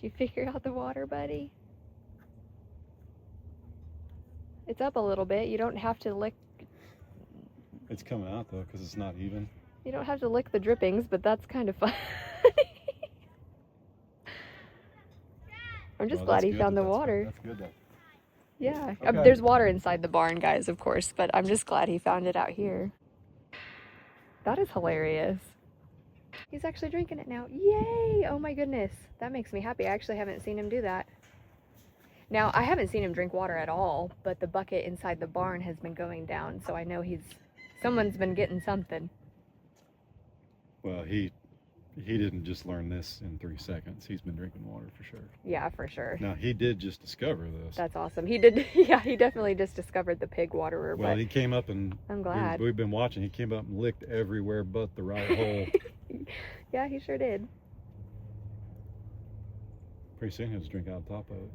Did you figure out the water, buddy? It's up a little bit. You don't have to lick. It's coming out though, because it's not even. You don't have to lick the drippings, but that's kind of fun. I'm just glad he found the water. That's good though. Yeah. Okay. There's water inside the barn, guys, of course, but I'm just glad he found it out here. That is hilarious. He's actually drinking it now. Yay! Oh my goodness. That makes me happy. I actually haven't seen him do that. Now, I haven't seen him drink water at all, but the bucket inside the barn has been going down, so I know someone's been getting something. Well, he didn't just learn this in 3 seconds. He's been drinking water for sure. Yeah, for sure. Now, he did just discover this. That's awesome. He did, yeah, he definitely just discovered the pig waterer. Well, but he came up and... I'm glad. We've been watching. He came up and licked everywhere but the right hole. Yeah, he sure did. Pretty soon he'll just drink out of the top of it.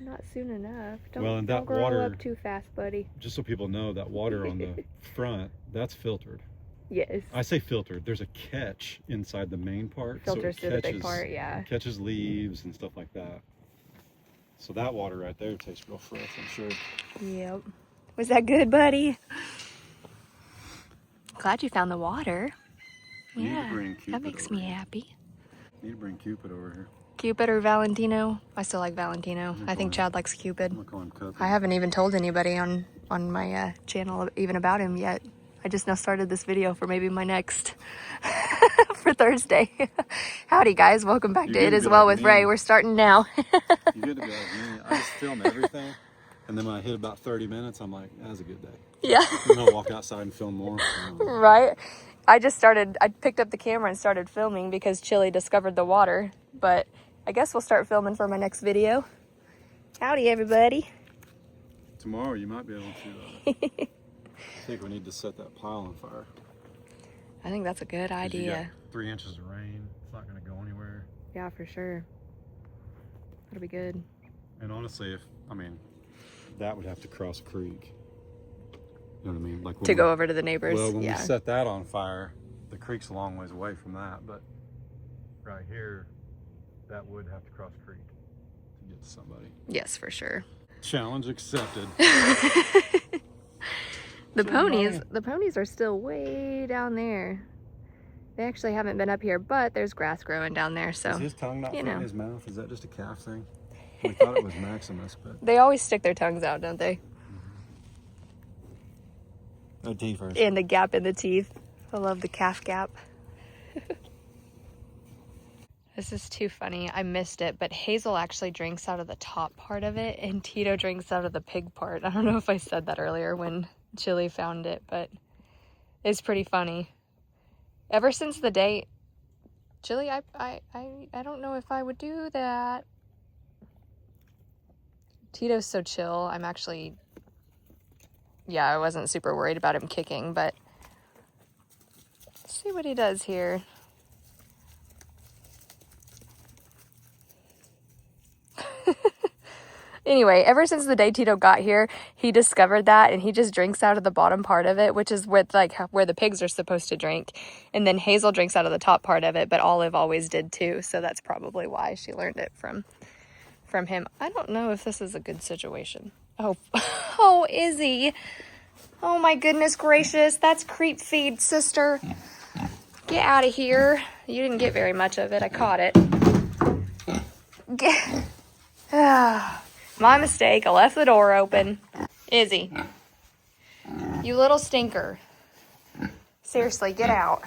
Not soon enough. And don't that grow water, up too fast, buddy. just so people know, that water on the front, that's filtered. Yes. I say filtered. There's a catch inside the main part. Filters so through the big part, yeah. Catches leaves and stuff like that. So that water right there tastes real fresh, I'm sure. Yep. Was that good, buddy? Glad you found the water. Yeah, that makes me happy. Need to bring Cupid over here. Cupid or Valentino? I still like Valentino. I think Chad likes Cupid. I'm gonna call him Cupid. I haven't even told anybody on my channel even about him yet. I just now started this video for maybe my next for Thursday. Howdy guys, welcome back to It As Well with Ray. We're starting now. You get to be like me. I just film everything, and then when I hit about 30 minutes, I'm like, that was a good day. Yeah. And I'll walk outside and film more. Right. I picked up the camera and started filming because Chile discovered the water, but I guess we'll start filming for my next video. Howdy everybody. Tomorrow you might be able to. I think we need to set that pile on fire. I think that's a good idea. You got 3 inches of rain. It's not going to go anywhere. Yeah, for sure. That'll be good. And honestly, that would have to cross a creek. You know what I mean? Like to go over to the neighbors. Well, when we set that on fire, the creek's a long ways away from that, but right here, that would have to cross a creek to get to somebody. Yes, for sure. Challenge accepted. The ponies are still way down there. They actually haven't been up here, but there's grass growing down there, so is his tongue not in his mouth? Is that just a calf thing? We thought it was Maximus, but they always stick their tongues out, don't they? The teeth first. And the gap in the teeth. I love the calf gap. This is too funny. I missed it, but Hazel actually drinks out of the top part of it, and Tito drinks out of the pig part. I don't know if I said that earlier when Chile found it, but it's pretty funny. Ever since the day, Chile, I don't know if I would do that. Tito's so chill. I'm actually, yeah, I wasn't super worried about him kicking, but let's see what he does here. Anyway, ever since the day Tito got here, he discovered that, and he just drinks out of the bottom part of it, which is where the pigs are supposed to drink. And then Hazel drinks out of the top part of it, but Olive always did too, so that's probably why she learned it from him. I don't know if this is a good situation. Oh, Izzy. Oh my goodness gracious, that's creep feed, sister. Get out of here. You didn't get very much of it. I caught it. My mistake. I left the door open. Izzy. You little stinker. Seriously, get out.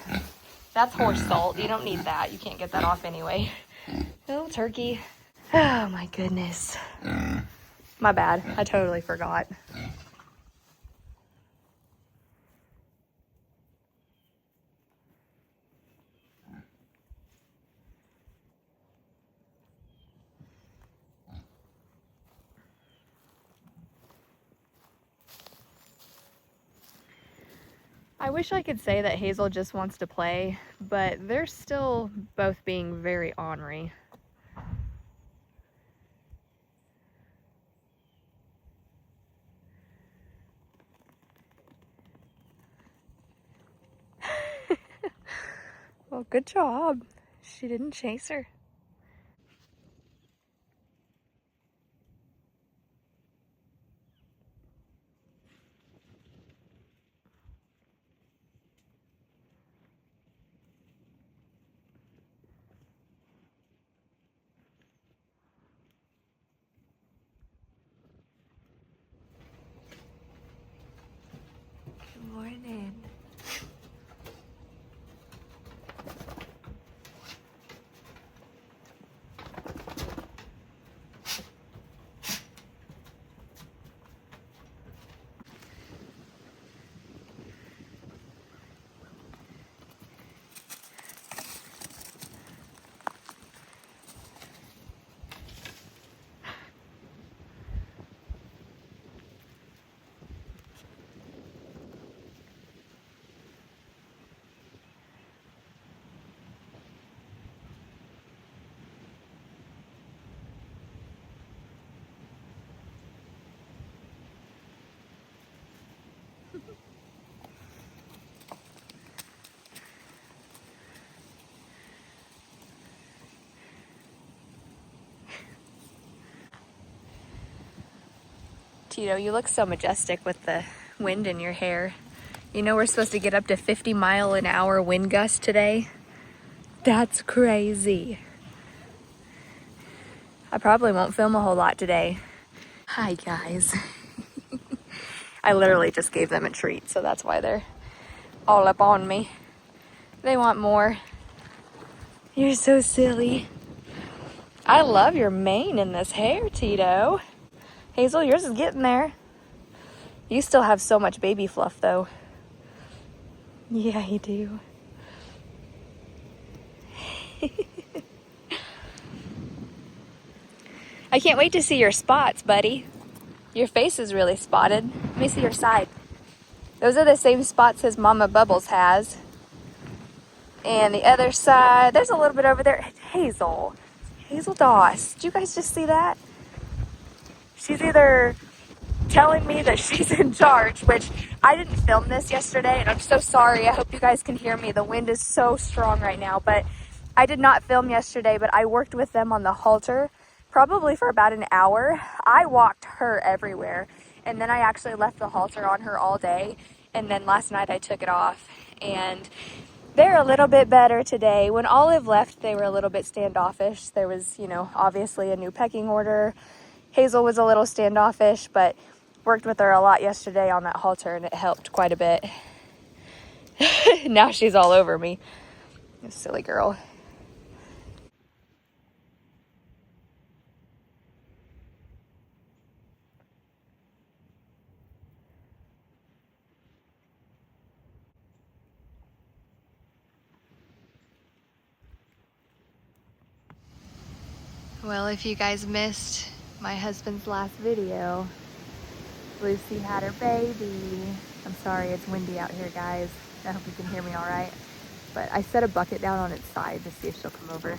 That's horse salt. You don't need that. You can't get that off anyway. Little turkey. Oh my goodness. My bad. I totally forgot. I wish I could say that Hazel just wants to play, but they're still both being very ornery. Well, good job. She didn't chase her. Morning. Tito, you look so majestic with the wind in your hair. You know we're supposed to get up to 50-mile-an-hour wind gusts today? That's crazy. I probably won't film a whole lot today. Hi, guys. I literally just gave them a treat, so that's why they're all up on me. They want more. You're so silly. I love your mane in this hair, Tito. Hazel, yours is getting there. You still have so much baby fluff, though. Yeah, you do. I can't wait to see your spots, buddy. Your face is really spotted. Let me see your side. Those are the same spots as Mama Bubbles has. And the other side, there's a little bit over there. Hazel. Hazel Doss. Did you guys just see that? She's either telling me that she's in charge, which I didn't film this yesterday, and I'm so sorry. I hope you guys can hear me. The wind is so strong right now, but I did not film yesterday, but I worked with them on the halter probably for about an hour. I walked her everywhere, and then I actually left the halter on her all day, and then last night I took it off, and they're a little bit better today. When Olive left, they were a little bit standoffish. There was, obviously a new pecking order. Hazel was a little standoffish, but worked with her a lot yesterday on that halter, and it helped quite a bit. Now she's all over me. Silly girl. Well, if you guys missed my husband's last video, Lucy had her baby. I'm sorry, it's windy out here, guys. I hope you can hear me all right. But I set a bucket down on its side to see if she'll come over.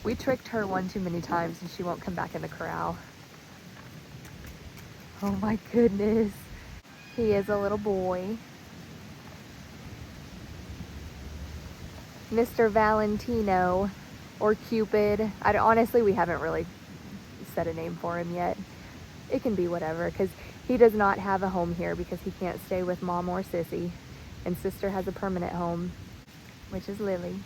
We tricked her one too many times and she won't come back in the corral. Oh my goodness. He is a little boy. Mr. Valentino, or Cupid. Honestly, we haven't really set a name for him yet. It can be whatever, because he does not have a home here because he can't stay with Mom or Sissy. And Sister has a permanent home, which is Lily.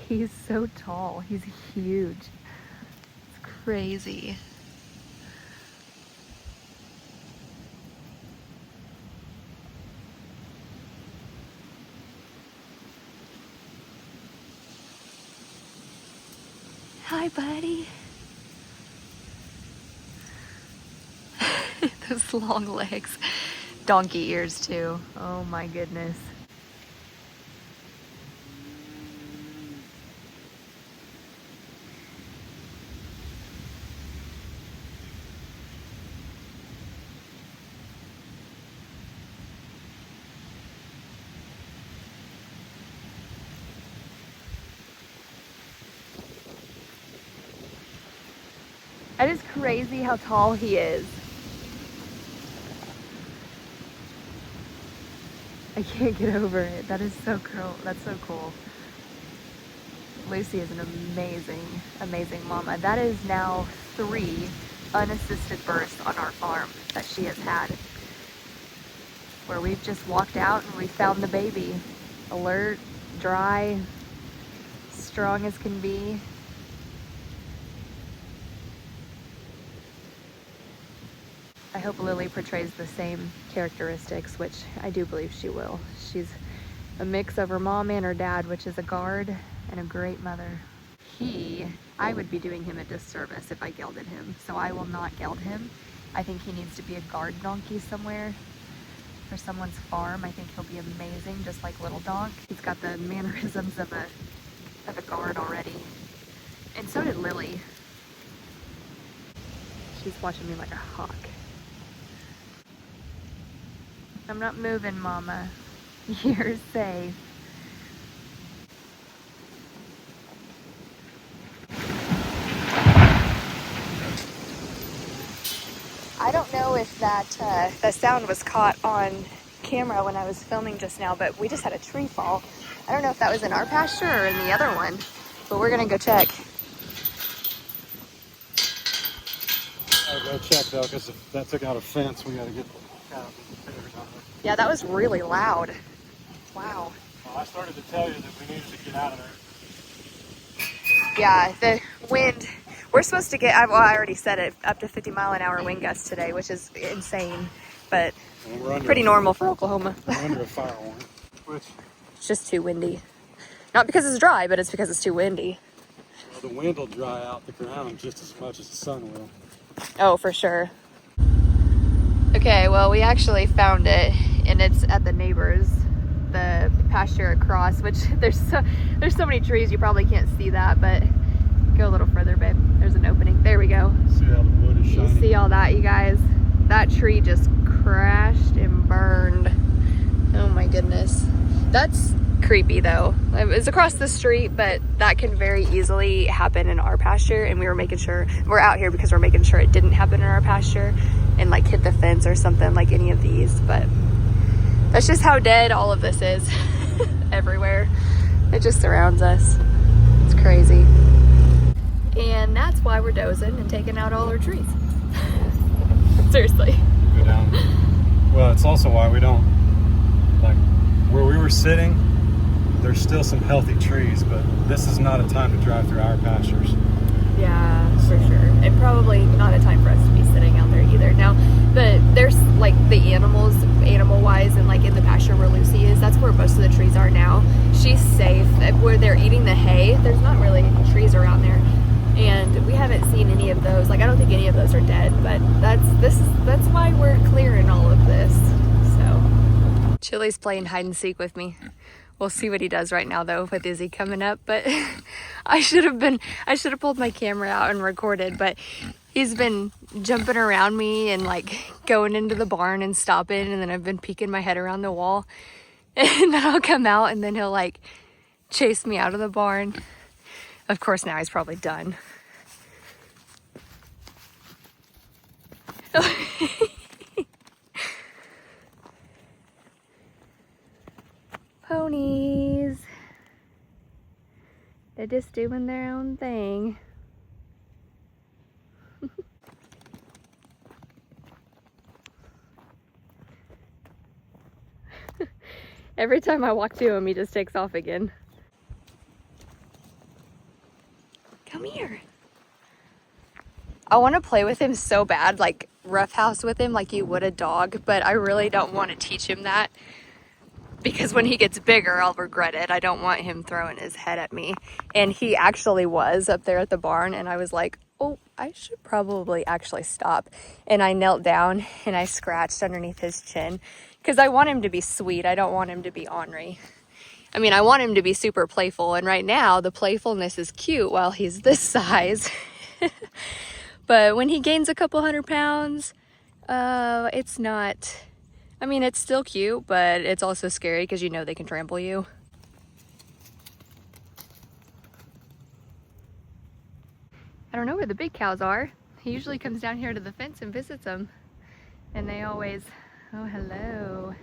He's so tall. He's huge. It's crazy. Hi, buddy. Those long legs. Donkey ears, too. Oh, my goodness. That is crazy how tall he is. I can't get over it. That is so cool. That's so cool. Lucy is an amazing, amazing mama. That is now 3 unassisted births on our farm that she has had, where we've just walked out and we found the baby. Alert, dry, strong as can be. I hope Lily portrays the same characteristics, which I do believe she will. She's a mix of her mom and her dad, which is a guard and a great mother. I would be doing him a disservice if I gelded him, so I will not geld him. I think he needs to be a guard donkey somewhere for someone's farm. I think he'll be amazing, just like Little Donk. He's got the mannerisms of a guard already. And so did Lily. She's watching me like a hawk. I'm not moving, Mama. You're safe. I don't know if the sound was caught on camera when I was filming just now, but we just had a tree fall. I don't know if that was in our pasture or in the other one, but we're gonna go check. I'll go check though, because if that took out a fence, we gotta get the cows. Yeah, that was really loud. Wow. Well, I started to tell you that we needed to get out of there. Yeah, the wind, we're supposed to get, well, I already said it, up to 50-mile-an-hour wind gusts today, which is insane, but pretty normal for Oklahoma. We're under a fire warning, which... It's just too windy. Not because it's dry, but it's because it's too windy. Well, the wind will dry out the ground just as much as the sun will. Oh, for sure. Okay, well, we actually found it, and it's at the neighbors, the pasture across, which there's so many trees you probably can't see that, but go a little further, babe. There's an opening. There we go. See how the wood is shiny? You see all that, you guys? That tree just crashed and burned. Oh my goodness. That's creepy though. It was across the street, but that can very easily happen in our pasture, and we were making sure, we're out here because we're making sure it didn't happen in our pasture and like hit the fence or something like any of these, but that's just how dead all of this is. Everywhere. It just surrounds us. It's crazy. And that's why we're dozing and taking out all our trees. Seriously. Go down. Well, it's also why we don't, like, where we were sitting, there's still some healthy trees, but this is not a time to drive through our pastures. Yeah, for sure. And probably not a time for us to be sitting out there either. Now, there's like the animal-wise, and like in the pasture where Lucy is, that's where most of the trees are now. She's safe. Where they're eating the hay, there's not really any trees around there. And we haven't seen any of those. Like, I don't think any of those are dead, but that's why we're clearing all of this. So Chili's playing hide and seek with me. We'll see what he does right now though with Izzy coming up, but I should have pulled my camera out and recorded, but he's been jumping around me and like going into the barn and stopping, and then I've been peeking my head around the wall, and then I'll come out and then he'll like chase me out of the barn. Of course now he's probably done. Ponies. They're just doing their own thing. Every time I walk to him, he just takes off again. Come here. I want to play with him so bad, like roughhouse with him like you would a dog, but I really don't want to teach him that. Because when he gets bigger, I'll regret it. I don't want him throwing his head at me. And he actually was up there at the barn, and I was like, oh, I should probably actually stop. And I knelt down and I scratched underneath his chin because I want him to be sweet. I don't want him to be ornery. I mean, I want him to be super playful. And right now, the playfulness is cute while he's this size. But when he gains a couple 100 pounds, it's not... I mean, it's still cute, but it's also scary because you know they can trample you. I don't know where the big cows are. He usually comes down here to the fence and visits them. And they always, oh, hello.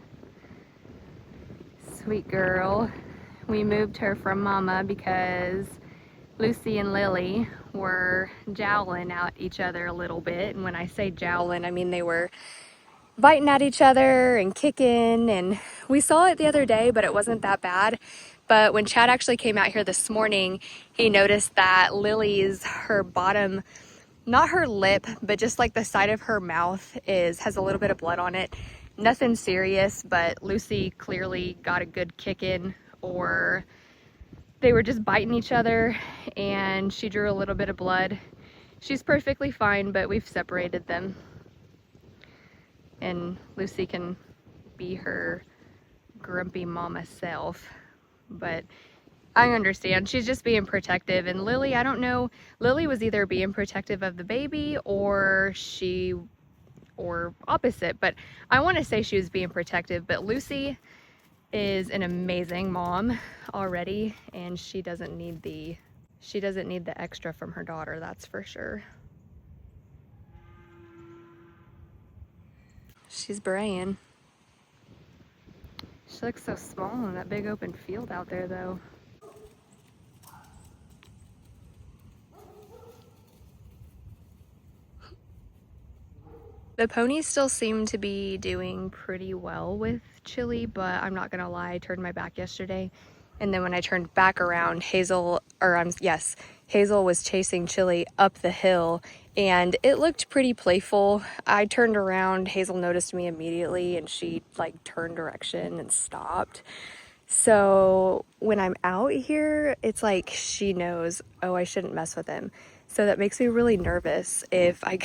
Sweet girl. We moved her from Mama because Lucy and Lily were jowling at each other a little bit. And when I say jowling, I mean they were biting at each other and kicking, and we saw it the other day, but it wasn't that bad. But when Chad actually came out here this morning, he noticed that Lily's, her bottom, not her lip, but just like the side of her mouth has a little bit of blood on it. Nothing serious, but Lucy clearly got a good kick in, or they were just biting each other and she drew a little bit of blood. She's perfectly fine, but we've separated them. And Lucy can be her grumpy mama self, but I understand. She's just being protective. And Lily, I don't know, Lily was either being protective of the baby or opposite, but I want to say she was being protective. But Lucy is an amazing mom already, and she doesn't need the extra from her daughter, that's for sure. She's braying. She looks so small in that big open field out there though. The ponies still seem to be doing pretty well with Chile, but I'm not gonna lie, I turned my back yesterday. And then when I turned back around, Hazel was chasing Chile up the hill and it looked pretty playful. I turned around, Hazel noticed me immediately and she like turned direction and stopped. So when I'm out here, it's like she knows, oh, I shouldn't mess with him. So that makes me really nervous if I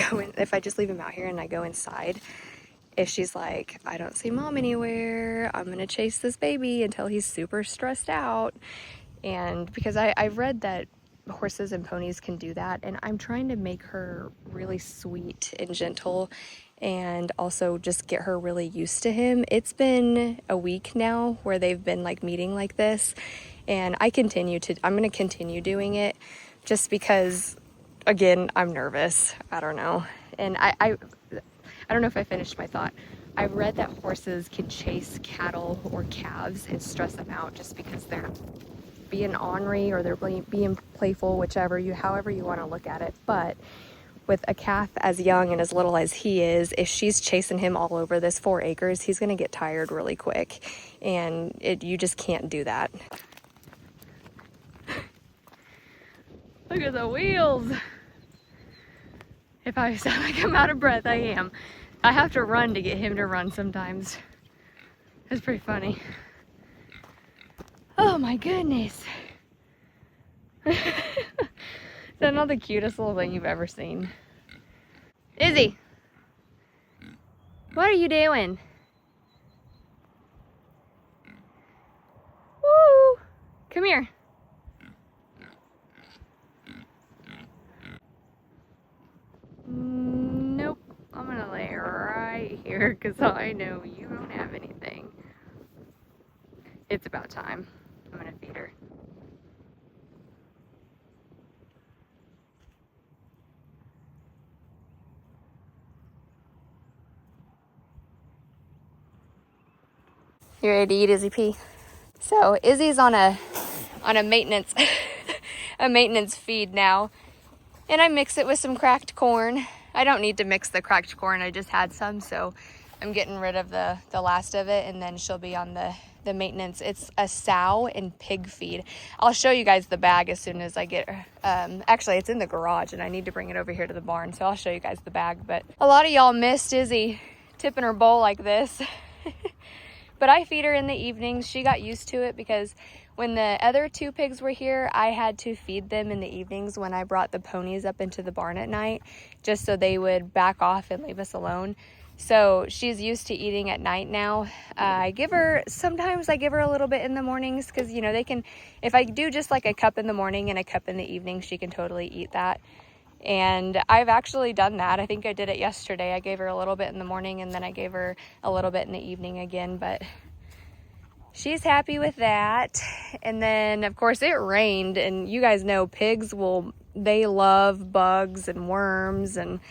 just leave him out here and I go inside. If she's like, I don't see mom anywhere, I'm gonna chase this baby until he's super stressed out. And because I've read that horses and ponies can do that, and I'm trying to make her really sweet and gentle and also just get her really used to him. It's been a week now where they've been like meeting like this, and I'm gonna continue doing it just because, again, I'm nervous. I don't know. And I don't know if I finished my thought. I've read that horses can chase cattle or calves and stress them out just because they're being ornery or they're being playful, however you want to look at it. But with a calf as young and as little as he is, if she's chasing him all over this 4 acres, he's going to get tired really quick. And you just can't do that. Look at the wheels. If I sound like I'm out of breath, I am. I have to run to get him to run sometimes. It's pretty funny. Oh my goodness. Is that not the cutest little thing you've ever seen? Izzy, what are you doing? Woo! Come here. Nope. I'm gonna lay right here because I know you don't have anything. It's about time. I'm gonna feed her. You ready to eat, Izzy P? So Izzy's on a maintenance a maintenance feed now, and I mix it with some cracked corn. I don't need to mix the cracked corn. I just had some, so I'm getting rid of the last of it, and then she'll be on the maintenance. It's a sow and pig feed. I'll show you guys the bag as soon as I get her. Actually, it's in the garage, and I need to bring it over here to the barn, so I'll show you guys the bag. But a lot of y'all missed Izzy tipping her bowl like this. But I feed her in the evenings. She got used to it because when the other 2 pigs were here, I had to feed them in the evenings when I brought the ponies up into the barn at night, just so they would back off and leave us alone. So she's used to eating at night now. Sometimes I give her a little bit in the mornings because, you know, if I do just like a cup in the morning and a cup in the evening, she can totally eat that. And I've actually done that. I think I did it yesterday. I gave her a little bit in the morning and then I gave her a little bit in the evening again, but she's happy with that. And then of course it rained, and you guys know pigs they love bugs and worms, and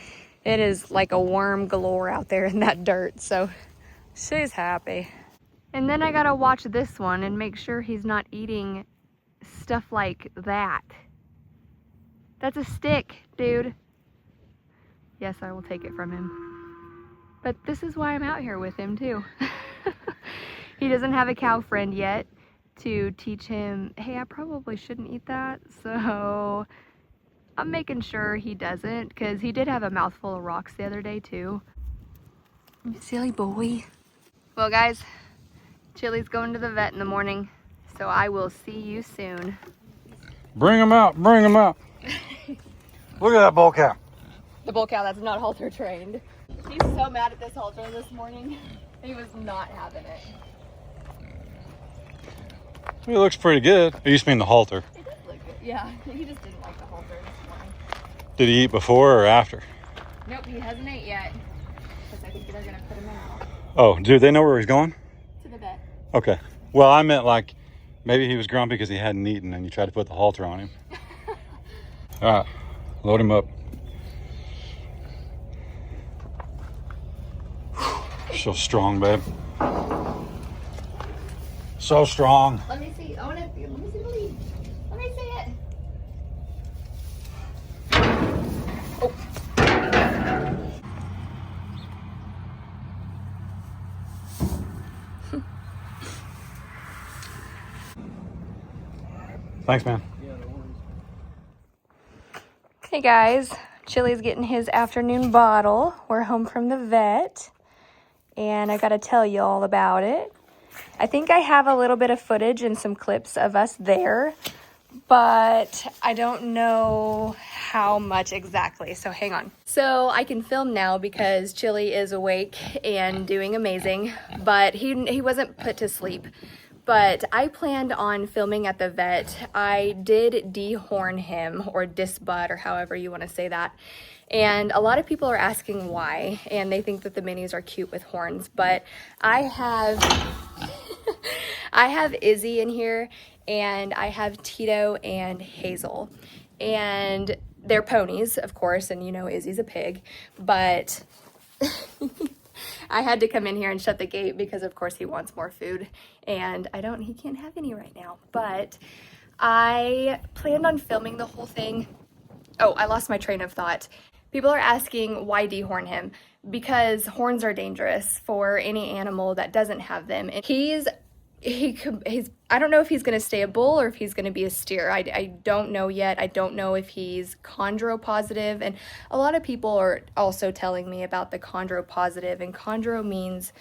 it is like a worm galore out there in that dirt. So she's happy. And then I gotta watch this one and make sure he's not eating stuff like that. That's a stick, dude. Yes, I will take it from him. But this is why I'm out here with him too. He doesn't have a cow friend yet. to teach him, hey, I probably shouldn't eat that. So I'm making sure he doesn't, because he did have a mouthful of rocks the other day too. You silly boy. Well guys, Chili's going to the vet in the morning, so I will see you soon. Bring him out, bring him out. Look at that bull cow. The bull cow that's not halter trained. He's so mad at this halter this morning. He was not having it. He looks pretty good. You just mean the halter. It does look good. Yeah, he just didn't like the halter this morning. Did he eat before or after? Nope, he hasn't ate yet. Because I think they're going to put him in now. Oh, do they know where he's going? To the vet. Okay. Well, I meant like maybe he was grumpy because he hadn't eaten and you tried to put the halter on him. All right, load him up. So strong, babe. So strong. Let me see. Let me see the lead. Let me see it. Oh. Thanks, man. Hey guys, Chili's getting his afternoon bottle. We're home from the vet, and I gotta tell you all about it. I think I have a little bit of footage and some clips of us there, but I don't know how much exactly, so hang on. So I can film now because Chili is awake and doing amazing, but he wasn't put to sleep. But I planned on filming at the vet. I did dehorn him, or disbud, or however you want to say that. And a lot of people are asking why, and they think that the minis are cute with horns. But I have, I have Izzy in here, and I have Tito and Hazel. And they're ponies, of course, and you know Izzy's a pig, but I had to come in here and shut the gate because of course he wants more food, and he can't have any right now. But I planned on filming the whole thing. Oh, I lost my train of thought. People are asking why dehorn him, because horns are dangerous for any animal that doesn't have them. And he's I don't know if he's going to stay a bull or if he's going to be a steer. I don't know yet. I don't know if he's chondro positive, and a lot of people are also telling me about the chondro positive, and chondro means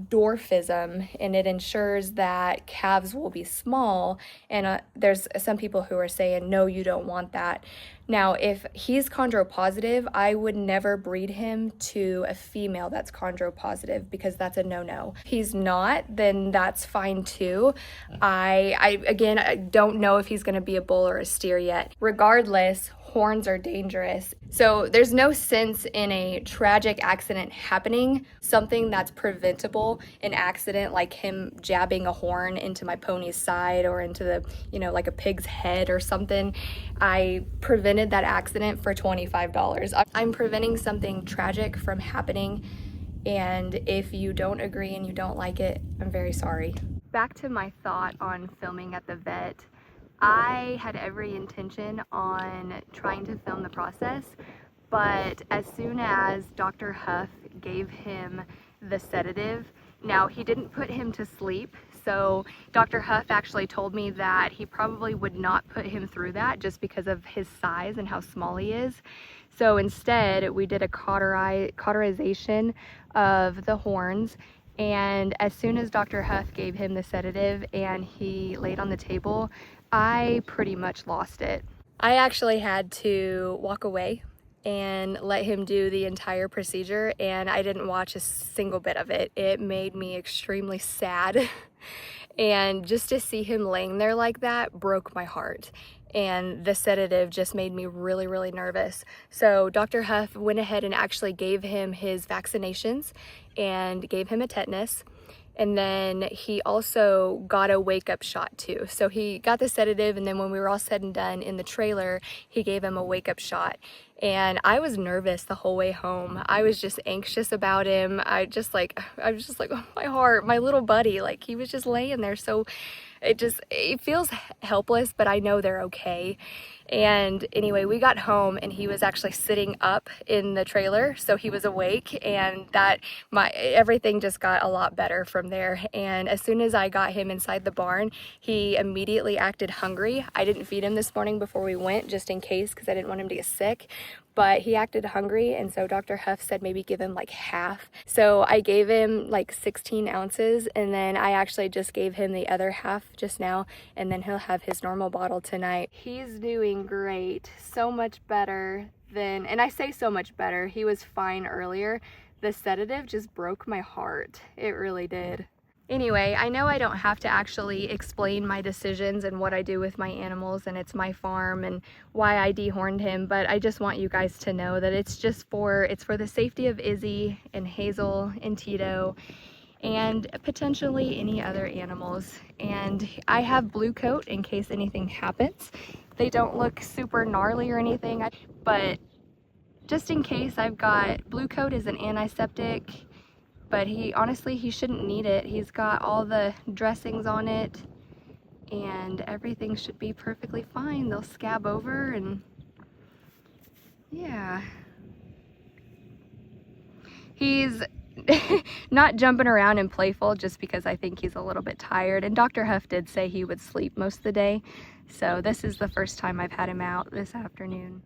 dwarfism, and it ensures that calves will be small. And there's some people who are saying, no, you don't want that. Now, if he's chondro positive, I would never breed him to a female that's chondro positive, because that's a no-no. If he's not, then that's fine too. Again, I don't know if he's going to be a bull or a steer yet. Regardless, horns are dangerous. So there's no sense in a tragic accident happening, something that's preventable, an accident like him jabbing a horn into my pony's side or into the, like a pig's head or something. I prevented that accident for $25. I'm preventing something tragic from happening, and if you don't agree and you don't like it, I'm very sorry. Back to my thought on filming at the vet. I had every intention on trying to film the process, but as soon as Dr. Huff gave him the sedative, now he didn't put him to sleep, so Dr. Huff actually told me that he probably would not put him through that just because of his size and how small he is. So instead, we did a cauterization of the horns, and as soon as Dr. Huff gave him the sedative and he laid on the table, I pretty much lost it. I actually had to walk away and let him do the entire procedure, and I didn't watch a single bit of it. It made me extremely sad, and just to see him laying there like that broke my heart. And the sedative just made me really, really nervous. So Dr. Huff went ahead and actually gave him his vaccinations and gave him a tetanus. And then he also got a wake-up shot too. So he got the sedative, and then when we were all said and done in the trailer, he gave him a wake-up shot. And I was nervous the whole way home. I was just anxious about him. I was just like, oh, my heart, my little buddy, like he was just laying there. So it feels helpless, but I know they're okay. And anyway, we got home and he was actually sitting up in the trailer, so he was awake, and everything just got a lot better from there. And as soon as I got him inside the barn, he immediately acted hungry. I didn't feed him this morning before we went, just in case, because I didn't want him to get sick. But he acted hungry, and so Dr. Huff said maybe give him like half. So I gave him like 16 ounces, and then I actually just gave him the other half just now, and then he'll have his normal bottle tonight. He's doing great, so much better than, and I say so much better, he was fine earlier. The sedative just broke my heart. It really did. Anyway, I know I don't have to actually explain my decisions and what I do with my animals, and it's my farm and why I dehorned him, but I just want you guys to know that it's for the safety of Izzy and Hazel and Tito and potentially any other animals. And I have blue coat in case anything happens. They don't look super gnarly or anything, but just in case, I've got blue coat as an antiseptic. But honestly, he shouldn't need it. He's got all the dressings on it and everything should be perfectly fine. They'll scab over, and yeah. He's not jumping around and playful just because I think he's a little bit tired. And Dr. Huff did say he would sleep most of the day. So this is the first time I've had him out this afternoon.